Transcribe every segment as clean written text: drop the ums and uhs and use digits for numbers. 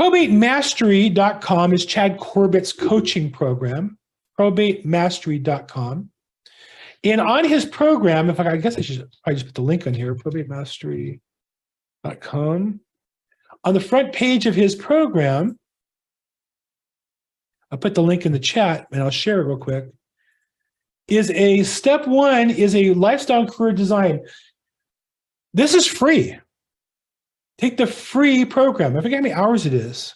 ProbateMastery.com is Chad Corbett's coaching program, ProbateMastery.com. And on his program, I guess I should probably just put the link on here, ProbateMastery.com. On the front page of his program, I'll put the link in the chat and I'll share it real quick, step one is a lifestyle career design. This is free. Take the free program. I forget how many hours it is.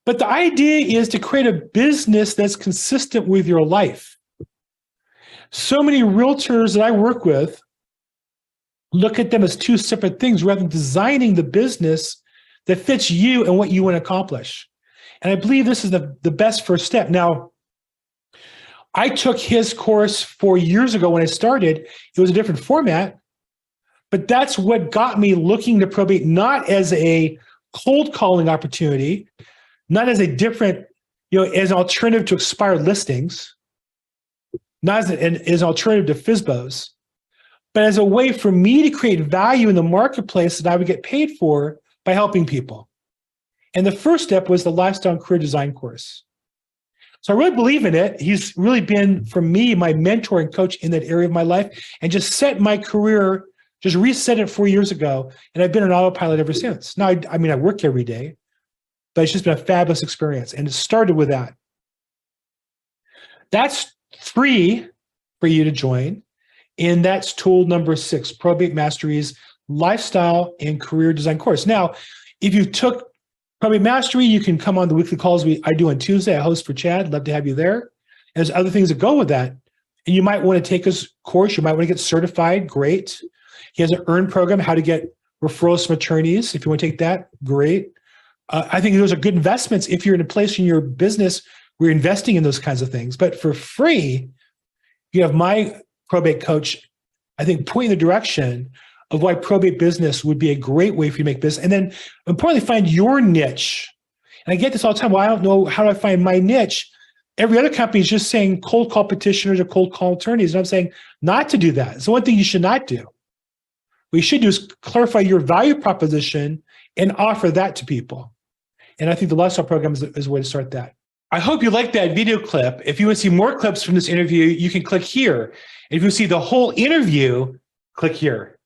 But the idea is to create a business that's consistent with your life. So many realtors that I work with look at them as two separate things rather than designing the business that fits you and what you want to accomplish. And I believe this is the best first step. Now, I took his course 4 years ago when I started. It was a different format, but that's what got me looking to probate, not as a cold calling opportunity, not as a different, as an alternative to expired listings, not as an alternative to FSBOs, but as a way for me to create value in the marketplace that I would get paid for by helping people. And the first step was the Lifestyle and Career Design course. So I really believe in it. He's really been, for me, my mentor and coach in that area of my life, and just set my career, just reset it 4 years ago. And I've been an autopilot ever since. Now, I work every day, but it's just been a fabulous experience. And it started with that. That's free for you to join. And that's tool number 6, Probate Mastery's Lifestyle and Career Design course. Now, if you took Probate Mastery, you can come on the weekly calls I do on Tuesday. I host for Chad. Love to have you there. And there's other things that go with that. And you might want to take his course. You might want to get certified. Great. He has an earn program, how to get referrals from attorneys. If you want to take that, great. I think those are good investments if you're in a place in your business where you're investing in those kinds of things. But for free, you have my probate coach, I think, point in the direction of why probate business would be a great way for you to make business. And then importantly, find your niche. And I get this all the time. Well, I don't know, how do I find my niche? Every other company is just saying cold call petitioners or cold call attorneys. And I'm saying not to do that. It's the one thing you should not do. What you should do is clarify your value proposition and offer that to people. And I think the lifestyle program is a way to start that. I hope you liked that video clip. If you want to see more clips from this interview, you can click here. And if you see the whole interview, click here.